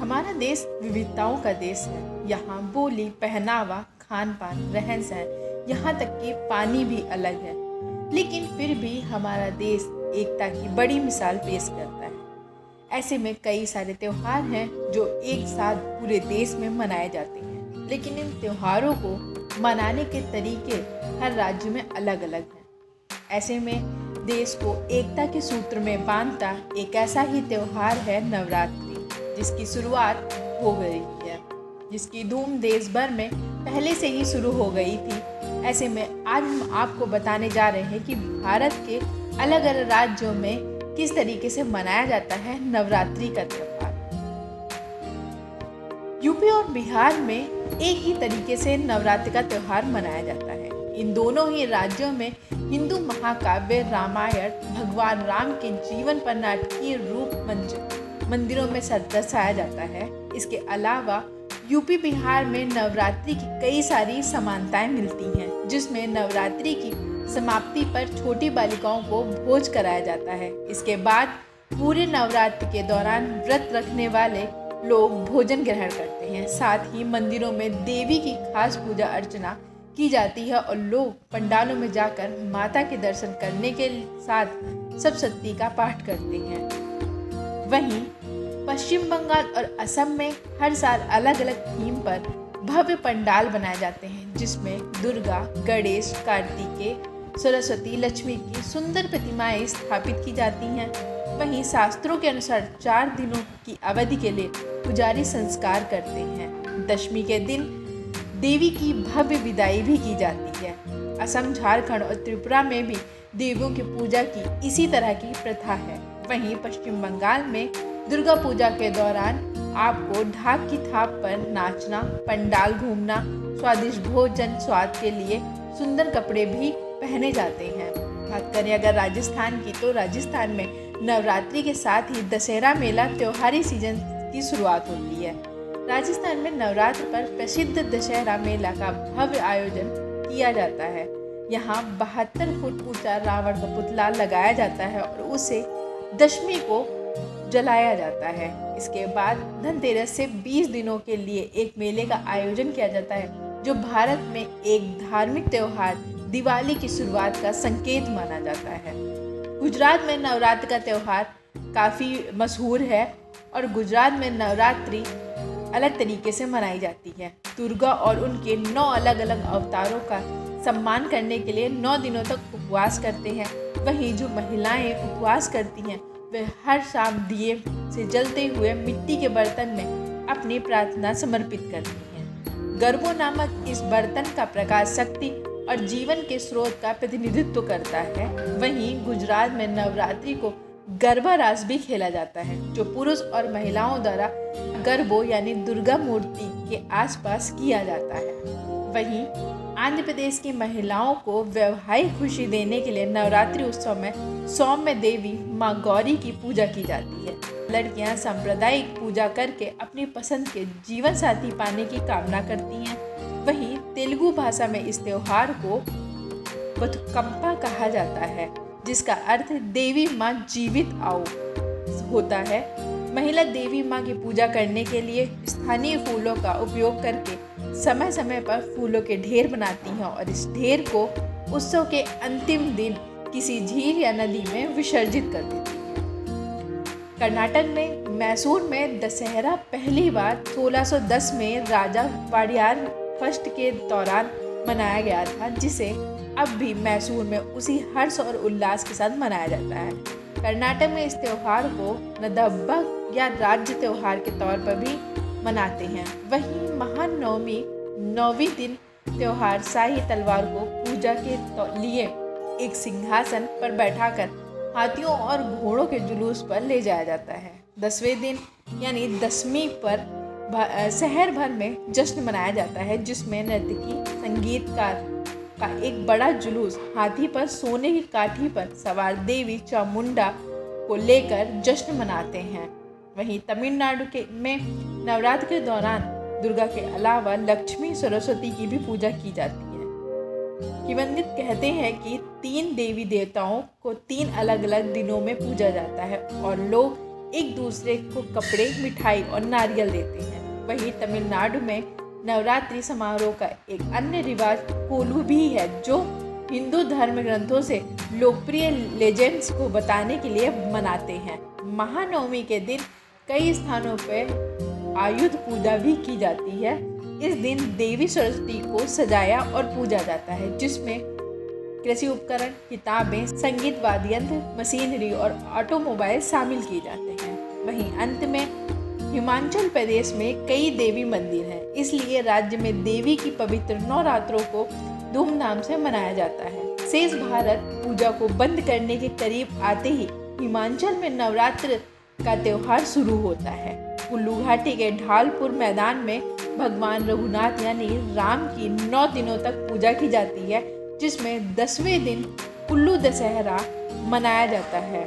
हमारा देश विविधताओं का देश है। यहाँ बोली, पहनावा, खान पान, रहन सहन, यहाँ तक कि पानी भी अलग है। लेकिन फिर भी हमारा देश एकता की बड़ी मिसाल पेश करता है। ऐसे में कई सारे त्योहार हैं जो एक साथ पूरे देश में मनाए जाते हैं, लेकिन इन त्योहारों को मनाने के तरीके हर राज्य में अलग अलग हैं। ऐसे में देश को एकता के सूत्र में बांधता एक ऐसा ही त्योहार है नवरात्रि, जिसकी शुरुआत हो गई है, जिसकी धूम देश भर में पहले से ही शुरू हो गई थी। ऐसे में आज हम आपको बताने जा रहे हैं कि भारत के अलग अलग राज्यों में किस तरीके से मनाया जाता है नवरात्रि का त्योहार। यूपी और बिहार में एक ही तरीके से नवरात्रि का त्योहार मनाया जाता है। इन दोनों ही राज्यों में हिंदू महाकाव्य रामायण भगवान राम के जीवन पर नाटकीय रूप मंदिरों में दर्शाया जाता है। इसके अलावा यूपी बिहार में नवरात्रि की कई सारी समानताएं मिलती हैं, जिसमें नवरात्रि की समाप्ति पर छोटी बालिकाओं को भोज कराया जाता है। इसके बाद पूरे नवरात्रि के दौरान व्रत रखने वाले लोग भोजन ग्रहण करते हैं। साथ ही मंदिरों में देवी की खास पूजा अर्चना की जाती है और लोग पंडालों में जाकर माता के दर्शन करने के साथ सप्तशती का पाठ करते हैं। वहीं पश्चिम बंगाल और असम में हर साल अलग अलग थीम पर भव्य पंडाल बनाए जाते हैं, जिसमें दुर्गा, गणेश, कार्तिकेय, सरस्वती, लक्ष्मी की सुंदर प्रतिमाएं स्थापित की जाती हैं। वहीं शास्त्रों के अनुसार 4 दिनों की अवधि के लिए पुजारी संस्कार करते हैं। दशमी के दिन देवी की भव्य विदाई भी की जाती है। असम, झारखंड और त्रिपुरा में भी देवियों की पूजा की इसी तरह की प्रथा है। वहीं पश्चिम बंगाल में दुर्गा पूजा के दौरान आपको ढाक की थाप पर नाचना, पंडाल घूमना, स्वादिष्ट भोजन, स्वाद के लिए सुंदर कपड़े भी पहने जाते हैं। बात करें अगर राजस्थान की, तो राजस्थान में नवरात्रि के साथ ही दशहरा मेला त्योहारी सीजन की शुरुआत होती है। राजस्थान में नवरात्र पर प्रसिद्ध दशहरा मेला का भव्य आयोजन किया जाता है। यहाँ 72 फुट ऊंचा रावण का पुतला लगाया जाता है और उसे दशमी को जलाया जाता है। इसके बाद धनतेरस से 20 दिनों के लिए एक मेले का आयोजन किया जाता है, जो भारत में एक धार्मिक त्योहार दिवाली की शुरुआत का संकेत माना जाता है। गुजरात में नवरात्र का त्योहार काफ़ी मशहूर है और गुजरात में नवरात्रि अलग तरीके से मनाई जाती है। दुर्गा और उनके 9 अलग अलग अवतारों का सम्मान करने के लिए 9 दिनों तक उपवास करते हैं। वहीं जो महिलाएं उपवास करती हैं वे हर शाम दिए से जलते हुए मिट्टी के बर्तन में अपनी प्रार्थना समर्पित करती हैं। गरबो नामक इस बर्तन का प्रकाश शक्ति और जीवन के स्रोत का प्रतिनिधित्व करता है। वहीं गुजरात में नवरात्रि को गरबा रास भी खेला जाता है, जो पुरुष और महिलाओं द्वारा गरबो यानी दुर्गा मूर्ति के आसपास किया जाता है। वहीं आंध्र प्रदेश की महिलाओं को वैवाहिक खुशी देने के लिए नवरात्रि उत्सव में सौम्य देवी माँ गौरी की पूजा की जाती है। लड़कियां सांप्रदायिक पूजा करके अपनी पसंद के जीवन साथी पाने की कामना करती हैं। वहीं तेलुगु भाषा में इस त्योहार को बथुकम्पा कहा जाता है, जिसका अर्थ देवी माँ जीवित आओ होता है। महिला देवी माँ की पूजा करने के लिए स्थानीय फूलों का उपयोग करके समय समय पर फूलों के ढेर बनाती हैं और इस ढेर को उत्सव के अंतिम दिन किसी झील या नदी में विसर्जित कर देती हैं। कर्नाटक में मैसूर में दशहरा पहली बार 1610 में राजा वाडियार फर्स्ट के दौरान मनाया गया था, जिसे अब भी मैसूर में उसी हर्ष और उल्लास के साथ मनाया जाता है। कर्नाटक में इस त्योहार को नदब्बा या राज्य त्योहार के तौर पर भी मनाते हैं। वहीं महानवमी 9वें दिन त्योहार शाही तलवार को पूजा के लिए एक सिंहासन पर बैठाकर हाथियों और घोड़ों के जुलूस पर ले जाया जाता है। 10वें दिन यानी दशमी पर शहर भर में जश्न मनाया जाता है, जिसमें नर्तकी, संगीतकार का एक बड़ा जुलूस हाथी पर सोने की काठी पर सवार देवी चामुंडा को लेकर जश्न मनाते हैं। वहीं तमिलनाडु में नवरात्र के दौरान दुर्गा के अलावा लक्ष्मी, सरस्वती की भी पूजा की जाती है। किंवदंती कहते हैं कि 3 देवी देवताओं को 3 अलग अलग दिनों में पूजा जाता है और लोग एक दूसरे को कपड़े, मिठाई और नारियल देते हैं। वहीं तमिलनाडु में नवरात्रि समारोह का एक अन्य रिवाज कोलू भी है, जो हिंदू धर्म ग्रंथों से लोकप्रिय लेजेंड्स को बताने के लिए मनाते हैं। महानवमी के दिन कई स्थानों पर आयुध पूजा भी की जाती है। इस दिन देवी सरस्वती को सजाया और पूजा जाता है, जिसमें कृषि उपकरण, किताबें, संगीत वाद्य यंत्र, मशीनरी और ऑटोमोबाइल शामिल किए जाते हैं। वहीं अंत में हिमाचल प्रदेश में कई देवी मंदिर हैं, इसलिए राज्य में देवी की पवित्र नवरात्रों को धूमधाम से मनाया जाता है। शेष भारत पूजा को बंद करने के करीब आते ही हिमाचल में नवरात्र का त्योहार शुरू होता है। कुल्लू घाटी के ढालपुर मैदान में भगवान रघुनाथ यानी राम की 9 दिनों तक पूजा की जाती है, जिसमें 10वें दिन कुल्लू दशहरा मनाया जाता है।